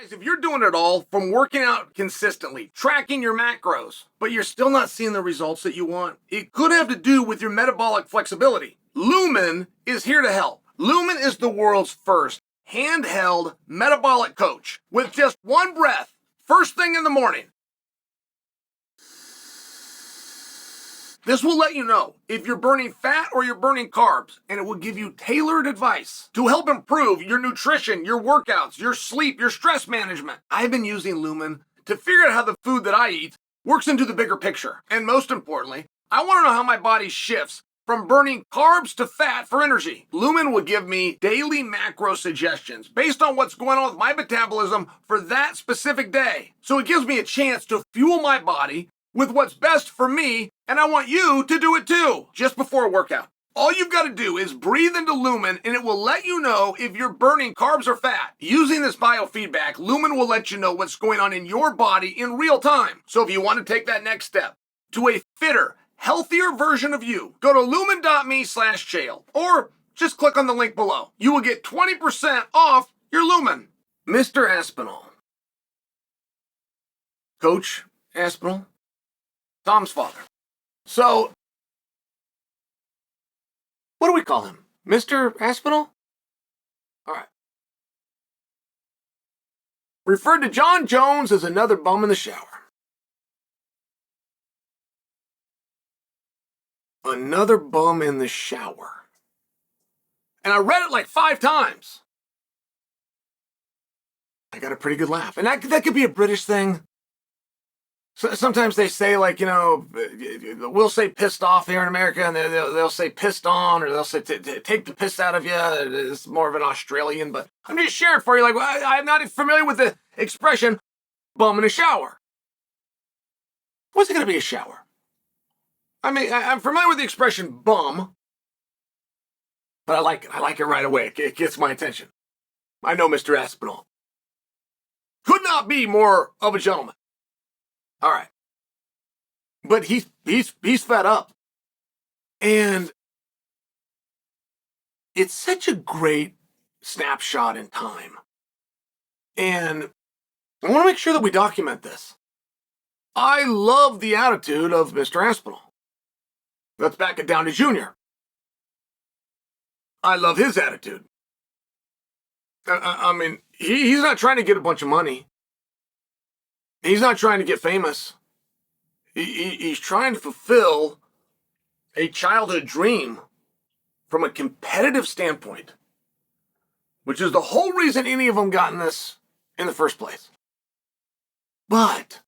Guys, if you're doing it all from working out consistently, tracking your macros, but you're still not seeing the results that you want, it could have to do with your metabolic flexibility. Lumen is here to help. Lumen is the world's first handheld metabolic coach with just one breath, first thing in the morning. This will let you know if you're burning fat or you're burning carbs, and it will give you tailored advice to help improve your nutrition, your workouts, your sleep, your stress management. I've been using Lumen to figure out how the food that I eat works into the bigger picture. And most importantly, I want to know how my body shifts from burning carbs to fat for energy. Lumen will give me daily macro suggestions based on what's going on with my metabolism for that specific day. So it gives me a chance to fuel my body with what's best for me, and I want you to do it too, just before a workout. All you've got to do is breathe into Lumen, and it will let you know if you're burning carbs or fat. Using this biofeedback, Lumen will let you know what's going on in your body in real time. So if you want to take that next step to a fitter, healthier version of you, go to lumen.me/Chael, or just click on the link below. You will get 20% off your Lumen. Mr. Aspinall. Coach Aspinall. Tom's father. So, what do we call him? Mr. Aspinall? All right. Referred to Jon Jones as another bum in the shower. Another bum in the shower. And I read it like 5 times. I got a pretty good laugh. And that could be a British thing. So sometimes they say, like, you know, we'll say pissed off here in America, and they'll say pissed on, or they'll say take the piss out of you. It's more of an Australian, but I'm just sharing for you. Like, I'm not familiar with the expression bum in a shower. What's it going to be, a shower? I mean, I'm familiar with the expression bum, but I like it. I like it right away. It gets my attention. I know Mr. Aspinall. Could not be more of a gentleman. All right. But he's fed up. And it's such a great snapshot in time. And I want to make sure that we document this. I love the attitude of Mr. Aspinall. Let's back it down to Junior. I love his attitude. I mean, he's not trying to get a bunch of money. He's not trying to get famous. He's trying to fulfill a childhood dream from a competitive standpoint, which is the whole reason any of them got in this in the first place. But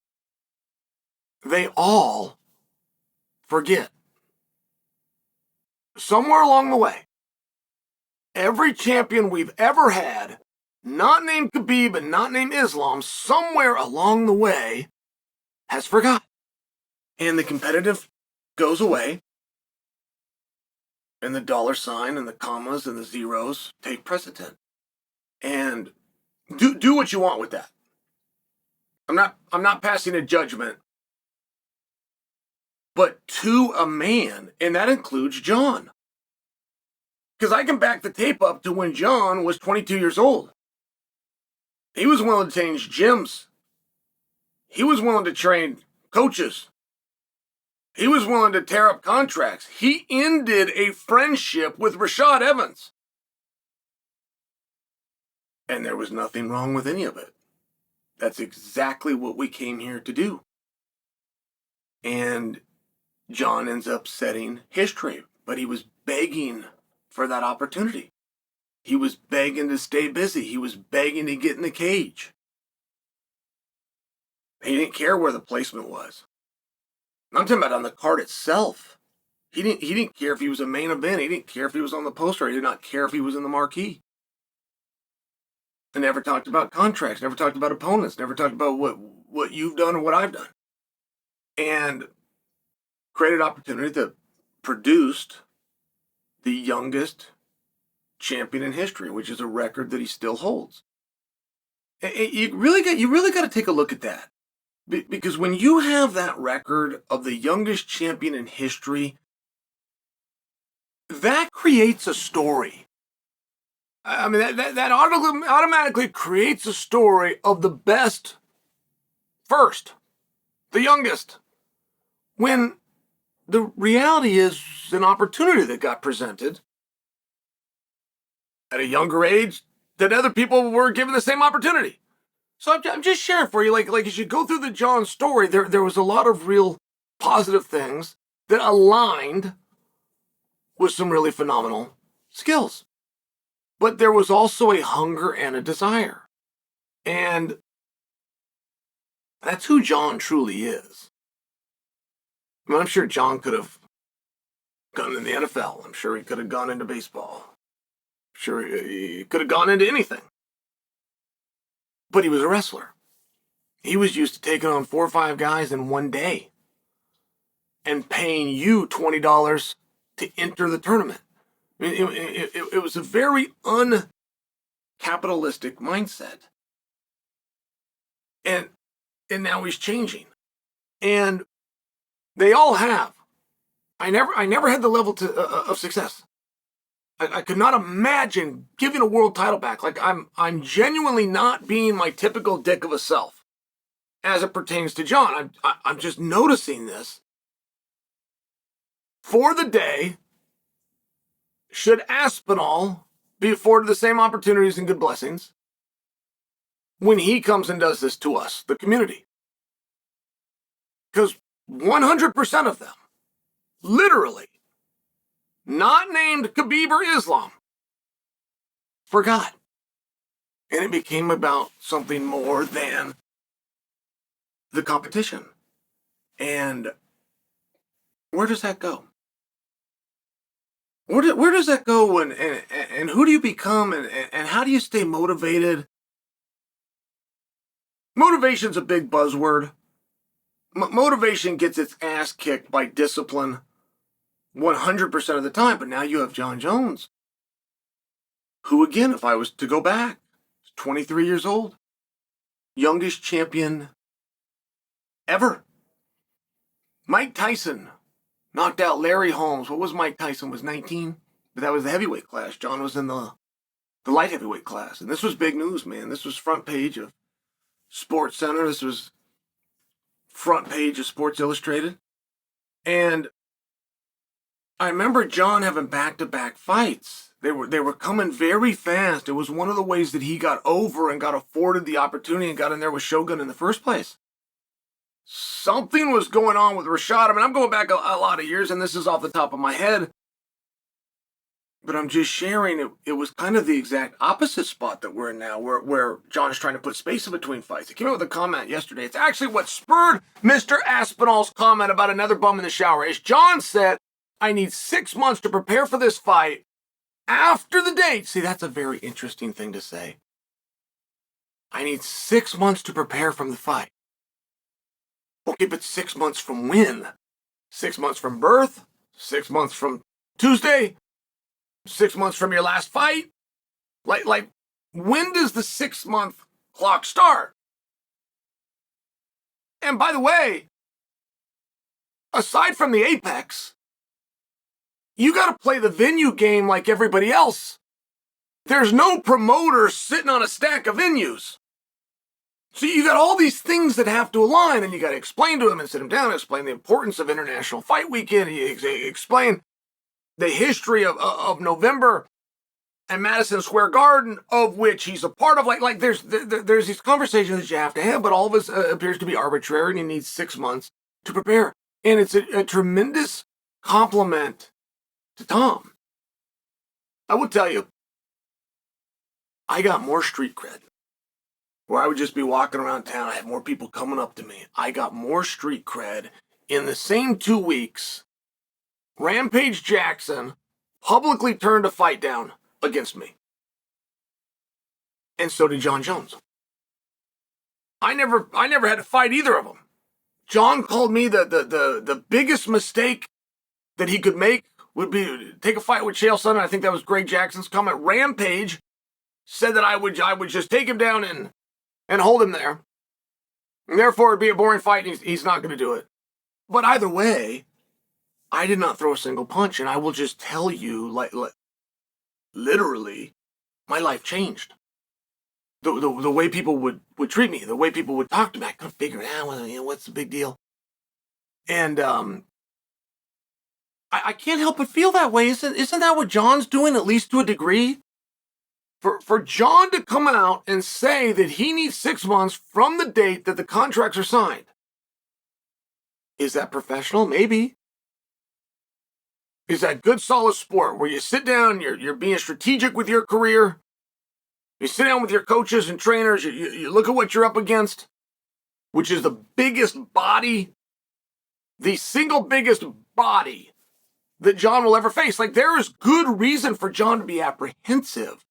they all forget. Somewhere along the way, every champion we've ever had, not named Khabib and not named Islam, somewhere along the way has forgotten. And the competitive goes away, and the dollar sign and the commas and the zeros take precedent. And do what you want with that. I'm not passing a judgment, but to a man, and that includes Jon. Because I can back the tape up to when Jon was 22 years old. He was willing to change gyms. He was willing to train coaches. He was willing to tear up contracts. He ended a friendship with Rashad Evans. And there was nothing wrong with any of it. That's exactly what we came here to do. And Jon ends up setting history, but he was begging for that opportunity. He was begging to stay busy. He was begging to get in the cage. He didn't care where the placement was. I'm talking about on the card itself. He didn't care if he was a main event. He didn't care if he was on the poster. He did not care if he was in the marquee. And never talked about contracts. Never talked about opponents. Never talked about what you've done or what I've done. And created opportunity that produced the youngest champion in history, which is a record that he still holds. You really got to take a look at that. Because when you have that record of the youngest champion in history, that creates a story. I mean, that automatically creates a story of the best first, the youngest, when the reality is an opportunity that got presented at a younger age that other people were given the same opportunity. So I'm just sharing for you, like as you go through the Jon story, there was a lot of real positive things that aligned with some really phenomenal skills. But there was also a hunger and a desire. And that's who Jon truly is. I mean, I'm sure Jon could have gone in the NFL. I'm sure he could have gone into baseball. I'm sure he could have gone into anything. But he was a wrestler. He was used to taking on 4 or 5 guys in one day and paying you $20 to enter the tournament. I mean, it was a very uncapitalistic mindset. And now he's changing. And they all have. I never had the level of success. I could not imagine giving a world title back. Like I'm genuinely not being my typical dick of a self as it pertains to Jon. I'm just noticing this. For the day, should Aspinall be afforded the same opportunities and good blessings when he comes and does this to us, the community? Because 100% of them, literally, not named Khabib or Islam, forgot. And it became about something more than the competition. And where does that go? Where does that go, and who do you become, and how do you stay motivated? Motivation's a big buzzword. Motivation gets its ass kicked by discipline 100% of the time, but now you have Jon Jones, who, again, if I was to go back, 23 years old, youngest champion ever. Mike Tyson knocked out Larry Holmes. What was Mike Tyson? Was 19? But that was the heavyweight class. Jon was in the light heavyweight class. And this was big news, man. This was front page of Sports Center. This was front page of Sports Illustrated. And I remember Jon having back-to-back fights. They were coming very fast. It was one of the ways that he got over and got afforded the opportunity and got in there with Shogun in the first place. Something was going on with Rashad. I mean, I'm going back a lot of years, and this is off the top of my head. But I'm just sharing it was kind of the exact opposite spot that we're in now, where Jon is trying to put space in between fights. He came out with a comment yesterday. It's actually what spurred Mr. Aspinall's comment about another bum in the shower. As Jon said, I need 6 months to prepare for this fight after the date. See, that's a very interesting thing to say. I need 6 months to prepare from the fight. Okay, but 6 months from when? 6 months from birth? 6 months from Tuesday? 6 months from your last fight? Like, when does the 6-month clock start? And by the way, aside from the apex, you got to play the venue game like everybody else. There's no promoter sitting on a stack of venues. So you got all these things that have to align, and you got to explain to him and sit him down and explain the importance of International Fight Weekend. You explain the history of November and Madison Square Garden, of which he's a part of. Like there's these conversations that you have to have, but all of this appears to be arbitrary, and he needs 6 months to prepare. And it's a tremendous compliment to Tom. I will tell you, I got more street cred. Where I would just be walking around town, I had more people coming up to me. I got more street cred in the same 2 weeks. Rampage Jackson publicly turned a fight down against me. And so did Jon Jones. I never had to fight either of them. Jon called me the biggest mistake that he could make would be to take a fight with Chael Sonnen. I think that was Greg Jackson's comment. Rampage said that I would just take him down and hold him there. And therefore, it'd be a boring fight, and he's not going to do it. But either way, I did not throw a single punch, and I will just tell you, like literally, my life changed. The way people would treat me, the way people would talk to me, I couldn't figure it out. What's the big deal? And I can't help but feel that way. Isn't that what Jon's doing, at least to a degree? For Jon to come out and say that he needs 6 months from the date that the contracts are signed. Is that professional? Maybe. Is that good, solid sport where you sit down, you're being strategic with your career? You sit down with your coaches and trainers, you look at what you're up against, which is the biggest body, the single biggest body that Jon will ever face. Like, there is good reason for Jon to be apprehensive.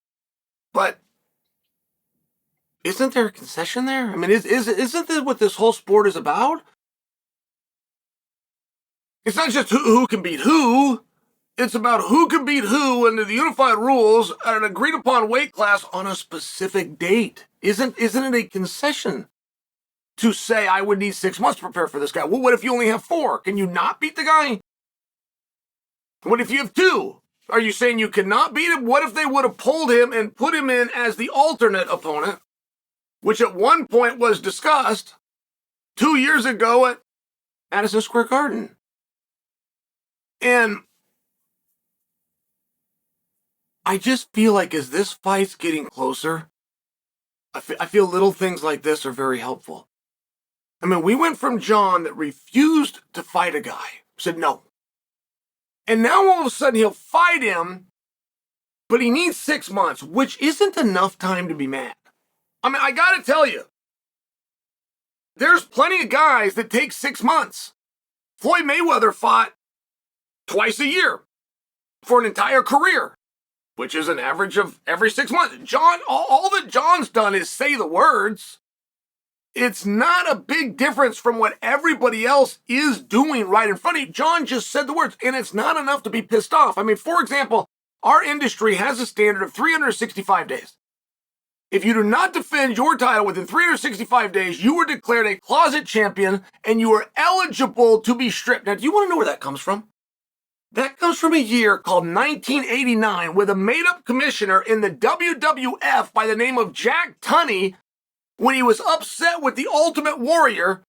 But isn't there a concession there? I mean, isn't that what this whole sport is about? It's not just who can beat who. It's about who can beat who under the unified rules at an agreed upon weight class on a specific date. Isn't it a concession to say I would need 6 months to prepare for this guy? Well, what if you only have 4? Can you not beat the guy? What if you have 2? Are you saying you cannot beat him? What if they would have pulled him and put him in as the alternate opponent, which at one point was discussed 2 years ago at Madison Square Garden? And I just feel like as this fight's getting closer, I feel little things like this are very helpful. I mean, we went from Jon that refused to fight a guy, said no. And now all of a sudden he'll fight him, but he needs 6 months, which isn't enough time to be mad. I mean, I gotta tell you, there's plenty of guys that take 6 months. Floyd Mayweather fought twice a year for an entire career, which is an average of every 6 months. Jon, all that Jon's done is say the words. It's not a big difference from what everybody else is doing right in front of you. Jon just said the words, and it's not enough to be pissed off. I mean, for example, our industry has a standard of 365 days. If you do not defend your title within 365 days, you are declared a closet champion, and you are eligible to be stripped. Now, do you want to know where that comes from? That comes from a year called 1989 with a made-up commissioner in the WWF by the name of Jack Tunney, when he was upset with the Ultimate Warrior